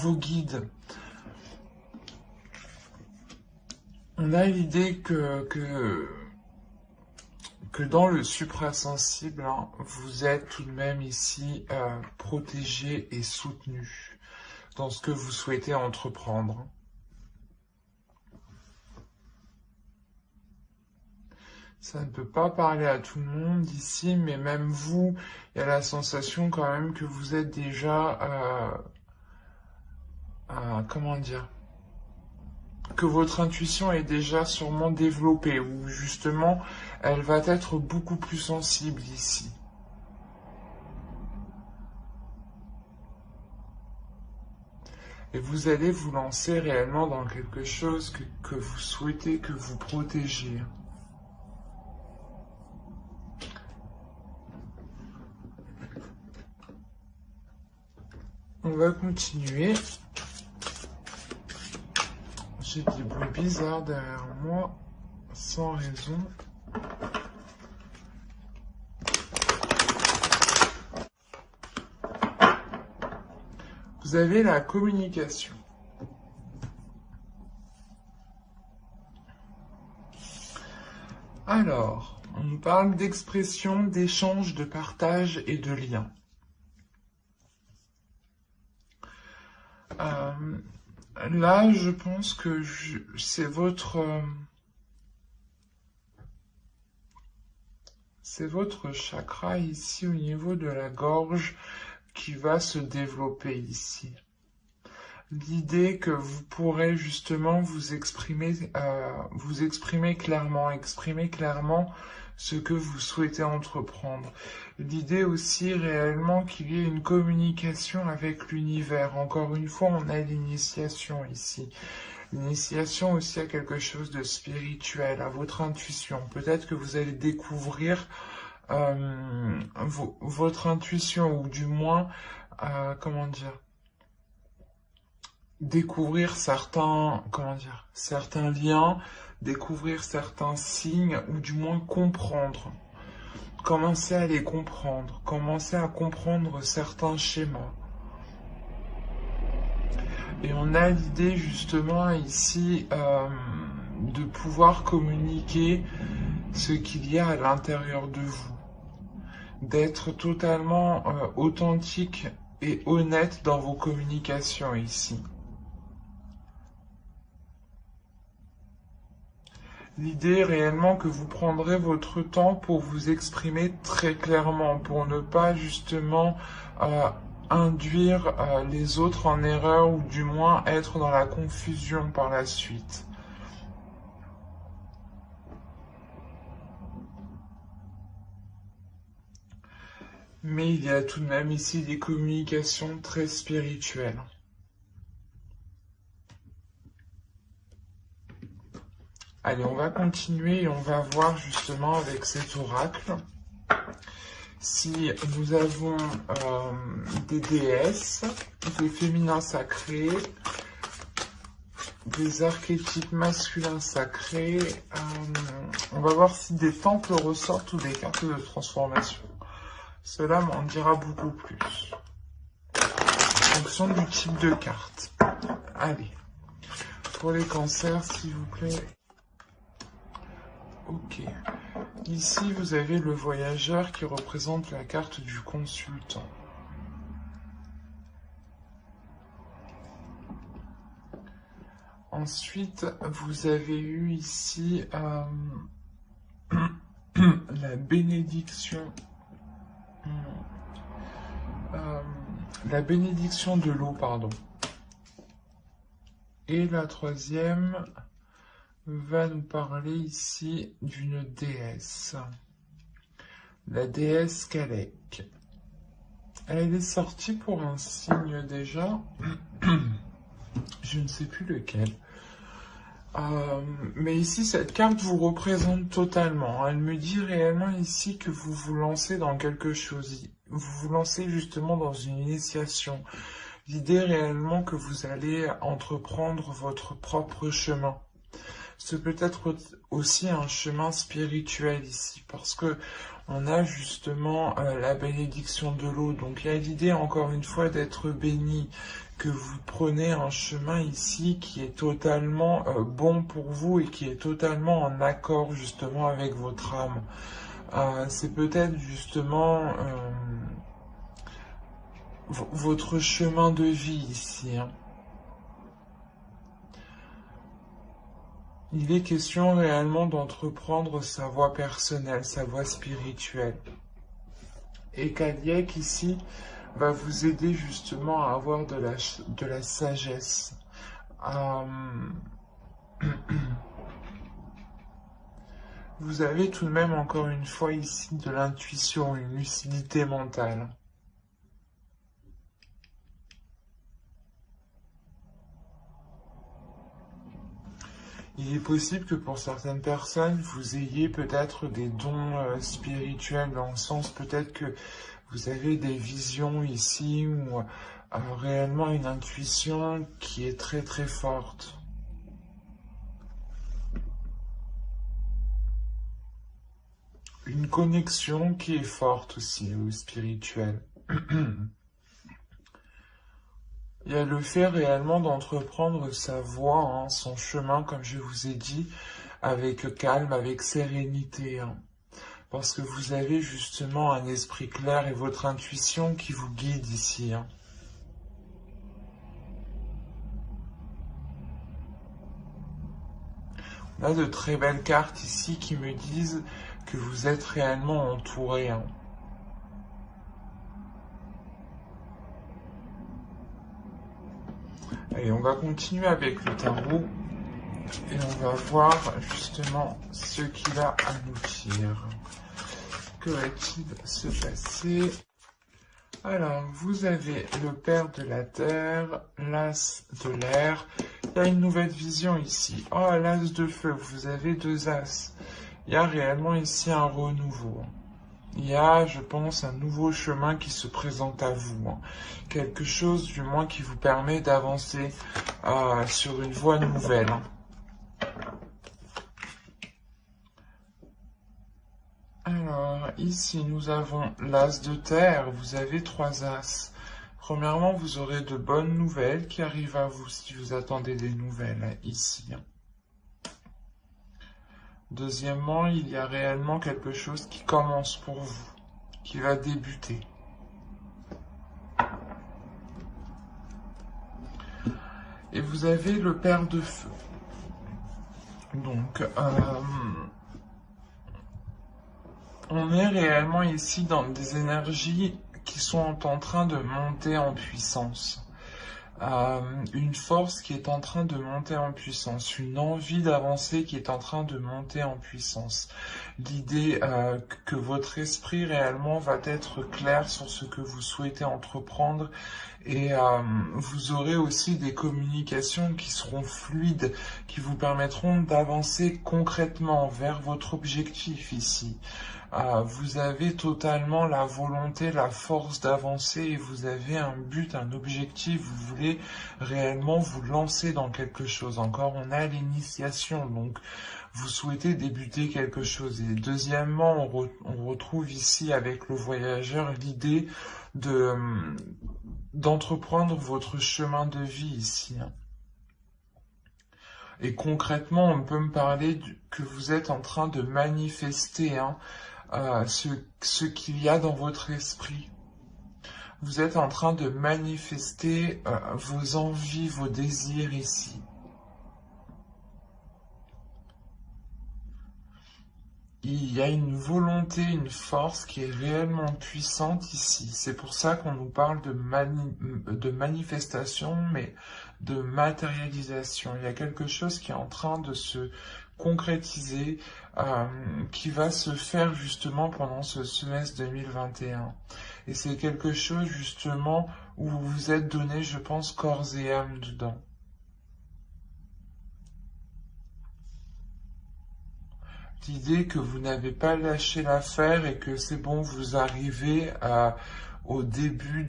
vos guides. On a l'idée que dans le suprasensible, hein, vous êtes tout de même ici protégé et soutenu dans ce que vous souhaitez entreprendre. Ça ne peut pas parler à tout le monde ici, mais même vous, il y a la sensation quand même que vous êtes déjà, comment dire, que votre intuition est déjà sûrement développée, ou justement, elle va être beaucoup plus sensible ici. Et vous allez vous lancer réellement dans quelque chose que vous souhaitez, que vous protégez. On va continuer. J'ai des bruits bizarres derrière moi, sans raison. Vous avez la communication. Alors, on nous parle d'expression, d'échange, de partage et de lien. Là, je pense que c'est votre chakra ici au niveau de la gorge qui va se développer ici. L'idée que vous pourrez justement vous exprimer clairement, exprimer clairement ce que vous souhaitez entreprendre. L'idée aussi réellement qu'il y ait une communication avec l'univers. Encore une fois, on a l'initiation ici. L'initiation aussi à quelque chose de spirituel, à votre intuition. Peut-être que vous allez découvrir votre intuition, ou du moins, comment dire, découvrir certains liens, découvrir certains signes, ou du moins comprendre. Commencer à les comprendre, commencer à comprendre certains schémas. Et on a l'idée justement ici de pouvoir communiquer ce qu'il y a à l'intérieur de vous. D'être totalement authentique et honnête dans vos communications ici. L'idée réellement que vous prendrez votre temps pour vous exprimer très clairement, pour ne pas justement induire les autres en erreur, ou du moins être dans la confusion par la suite. Mais il y a tout de même ici des communications très spirituelles. Allez, on va continuer et on va voir justement avec cet oracle si nous avons des déesses, des féminins sacrés, des archétypes masculins sacrés. On va voir si des temples ressortent ou des cartes de transformation. Cela m'en dira beaucoup plus. En fonction du type de carte. Allez. Pour les cancers, s'il vous plaît. Ok. Ici, vous avez le voyageur qui représente la carte du consultant. Ensuite, vous avez eu ici la bénédiction. La bénédiction de l'eau, pardon. Et la troisième va nous parler ici d'une déesse. La déesse Kalek. Elle est sortie pour un signe déjà. Je ne sais plus lequel. Mais ici, cette carte vous représente totalement. Elle me dit réellement ici que vous vous lancez dans quelque chose. Vous vous lancez justement dans une initiation. L'idée réellement que vous allez entreprendre votre propre chemin. C'est peut-être aussi un chemin spirituel ici, parce que on a justement la bénédiction de l'eau. Donc il y a l'idée encore une fois d'être béni, que vous prenez un chemin ici qui est totalement bon pour vous et qui est totalement en accord justement avec votre âme. C'est peut-être justement votre chemin de vie ici, hein. Il est question réellement d'entreprendre sa voie personnelle, sa voie spirituelle. Et Kaliek ici va vous aider justement à avoir de la sagesse. Vous avez tout de même encore une fois ici de l'intuition, une lucidité mentale. Il est possible que pour certaines personnes, vous ayez peut-être des dons spirituels, dans le sens peut-être que vous avez des visions ici ou réellement une intuition qui est très très forte. Une connexion qui est forte aussi au spirituel. Il y a le fait réellement d'entreprendre sa voie, hein, son chemin, comme je vous ai dit, avec calme, avec sérénité, hein, parce que vous avez justement un esprit clair et votre intuition qui vous guide ici, hein. On a de très belles cartes ici qui me disent que vous êtes réellement entouré, hein. Allez, on va continuer avec le tarot et on va voir justement ce qu'il a à nous dire. Que va-t-il se passer? Alors, vous avez le père de la terre, l'as de l'air. Il y a une nouvelle vision ici. Oh, l'as de feu, vous avez deux as. Il y a réellement ici un renouveau. Il y a, je pense, un nouveau chemin qui se présente à vous, hein. Quelque chose, du moins, qui vous permet d'avancer sur une voie nouvelle, hein. Alors, ici, nous avons l'as de terre. Vous avez trois as. Premièrement, vous aurez de bonnes nouvelles qui arrivent à vous si vous attendez des nouvelles ici, hein. Deuxièmement, il y a réellement quelque chose qui commence pour vous, qui va débuter. Et vous avez le père de feu. Donc, on est réellement ici dans des énergies qui sont en train de monter en puissance. Une force qui est en train de monter en puissance, une envie d'avancer qui est en train de monter en puissance. L'idée que votre esprit réellement va être clair sur ce que vous souhaitez entreprendre et vous aurez aussi des communications qui seront fluides, qui vous permettront d'avancer concrètement vers votre objectif ici. Vous avez totalement la volonté, la force d'avancer et vous avez un but, un objectif, vous voulez réellement vous lancer dans quelque chose. Encore, on a l'initiation, donc vous souhaitez débuter quelque chose. Et deuxièmement, on retrouve ici avec le voyageur l'idée d'entreprendre votre chemin de vie ici, hein. Et concrètement, on peut me parler que vous êtes en train de manifester, hein, ce qu'il y a dans votre esprit. Vous êtes en train de manifester vos envies, vos désirs ici. Il y a une volonté, une force qui est réellement puissante ici. C'est pour ça qu'on nous parle de manifestation, mais de matérialisation. Il y a quelque chose qui est en train de se concrétiser, qui va se faire justement pendant ce semestre 2021. Et c'est quelque chose justement où vous vous êtes donné, je pense, corps et âme dedans. L'idée que vous n'avez pas lâché l'affaire et que c'est bon, vous arrivez au début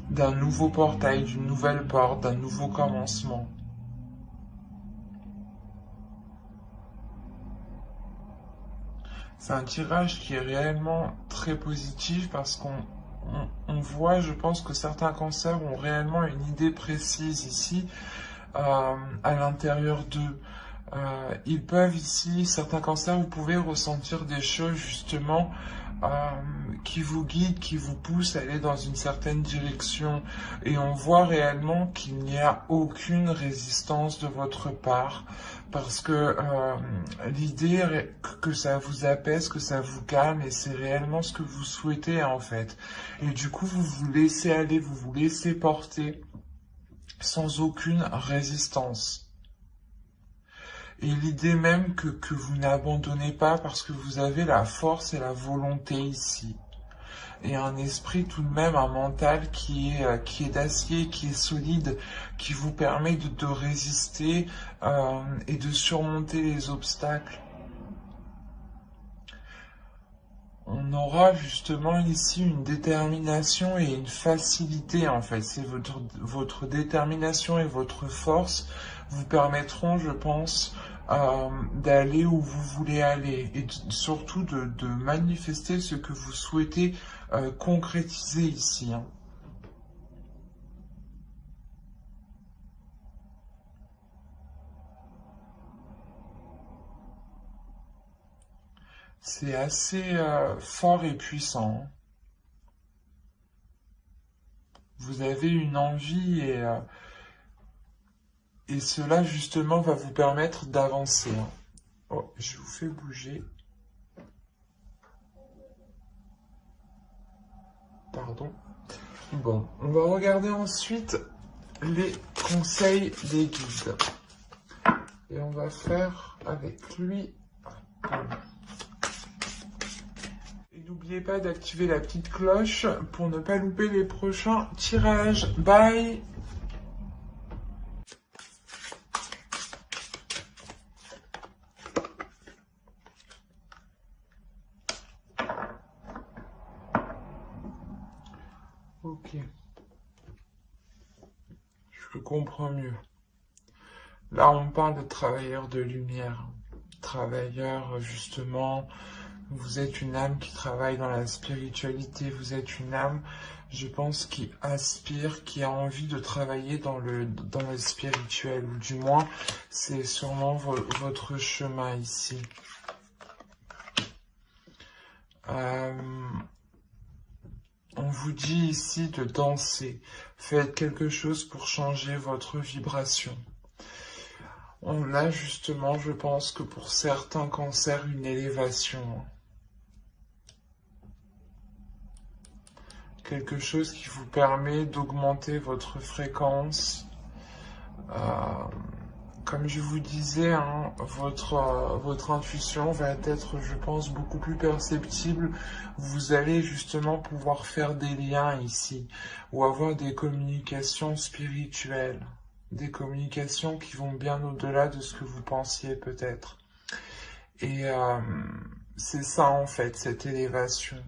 d'un nouveau portail, d'une nouvelle porte, d'un nouveau commencement. C'est un tirage qui est réellement très positif parce qu'on on voit, je pense que certains cancers ont réellement une idée précise ici, à l'intérieur d'eux. Ils peuvent ici, certains cancers, vous pouvez ressentir des choses justement qui vous guident, qui vous poussent à aller dans une certaine direction. Et on voit réellement qu'il n'y a aucune résistance de votre part. Parce que l'idée est que ça vous apaise, que ça vous calme, et c'est réellement ce que vous souhaitez en fait. Et du coup, vous vous laissez aller, vous vous laissez porter sans aucune résistance. Et l'idée même que vous n'abandonnez pas parce que vous avez la force et la volonté ici. Et un esprit tout de même, un mental qui est d'acier, qui est solide, qui vous permet de résister et de surmonter les obstacles. On aura justement ici une détermination et une facilité en fait. C'est votre détermination et votre force vous permettront, je pense, d'aller où vous voulez aller et surtout de manifester ce que vous souhaitez concrétiser ici. Hein. C'est assez fort et puissant. Hein. Vous avez une envie et cela justement va vous permettre d'avancer. Hein. Oh, je vous fais bouger. Pardon. Bon, on va regarder ensuite les conseils des guides. Et on va faire avec lui. Et n'oubliez pas d'activer la petite cloche pour ne pas louper les prochains tirages. Bye! Ok. Je comprends mieux. Là, on parle de travailleurs de lumière. Travailleurs, justement, vous êtes une âme qui travaille dans la spiritualité. Vous êtes une âme, je pense, qui aspire, qui a envie de travailler dans le spirituel. Ou du moins, c'est sûrement votre chemin ici. On vous dit ici de danser. Faites quelque chose pour changer votre vibration. On a justement, je pense que pour certains cancers, une élévation. Quelque chose qui vous permet d'augmenter votre fréquence. Comme je vous disais, hein, votre intuition va être, je pense, beaucoup plus perceptible. Vous allez justement pouvoir faire des liens ici, ou avoir des communications spirituelles, des communications qui vont bien au-delà de ce que vous pensiez peut-être. Et c'est ça en fait, cette élévation.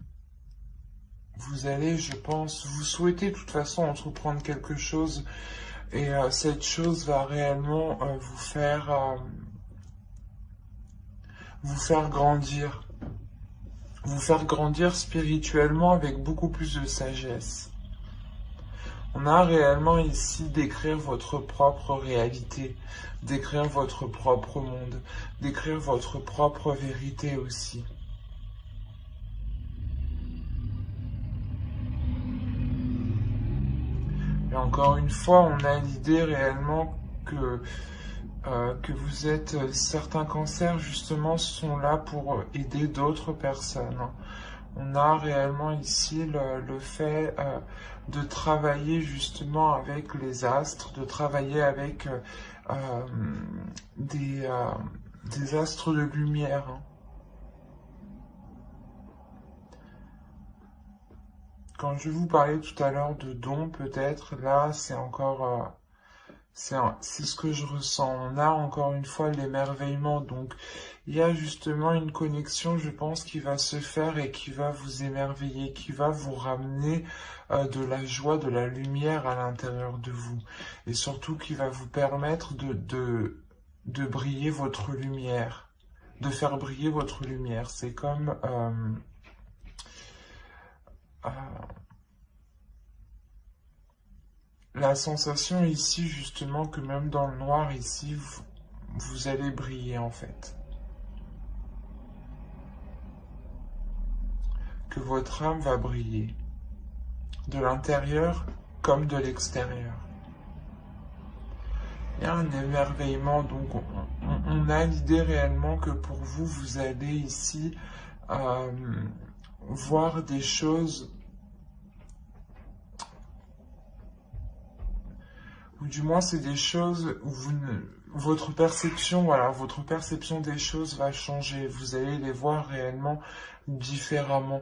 Vous allez, je pense, vous souhaitez de toute façon entreprendre quelque chose. Et cette chose va réellement vous faire grandir. Vous faire grandir spirituellement avec beaucoup plus de sagesse. On a réellement ici d'écrire votre propre réalité, d'écrire votre propre monde, d'écrire votre propre vérité aussi. Et encore une fois, on a l'idée réellement que vous êtes, certains cancers justement sont là pour aider d'autres personnes. On a réellement ici le fait de travailler justement avec les astres, de travailler avec des astres de lumière. Hein. Quand je vous parlais tout à l'heure de dons, peut-être, là, c'est encore... c'est ce que je ressens. On a encore une fois l'émerveillement. Donc, il y a justement une connexion, je pense, qui va se faire et qui va vous émerveiller, qui va vous ramener de la joie, de la lumière à l'intérieur de vous. Et surtout, qui va vous permettre de briller votre lumière, de faire briller votre lumière. C'est comme... la sensation ici, justement, que même dans le noir, ici, vous allez briller, en fait. Que votre âme va briller. De l'intérieur comme de l'extérieur. Il y a un émerveillement, donc on a l'idée réellement que pour vous, vous allez ici voir des choses, ou du moins c'est des choses où votre perception, voilà, votre perception des choses va changer. Vous allez les voir réellement différemment,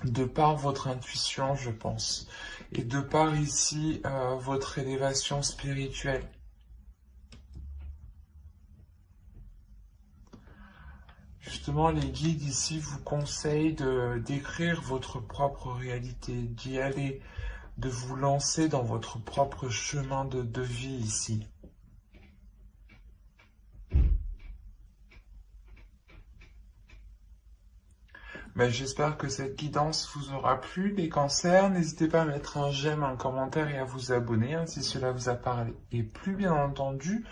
de par votre intuition, je pense, et de par ici votre élévation spirituelle. Justement, les guides ici vous conseillent d'écrire votre propre réalité, d'y aller, de vous lancer dans votre propre chemin de vie ici. Ben, j'espère que cette guidance vous aura plu, les cancers. N'hésitez pas à mettre un j'aime, un commentaire et à vous abonner si cela vous a parlé. Et plus bien entendu,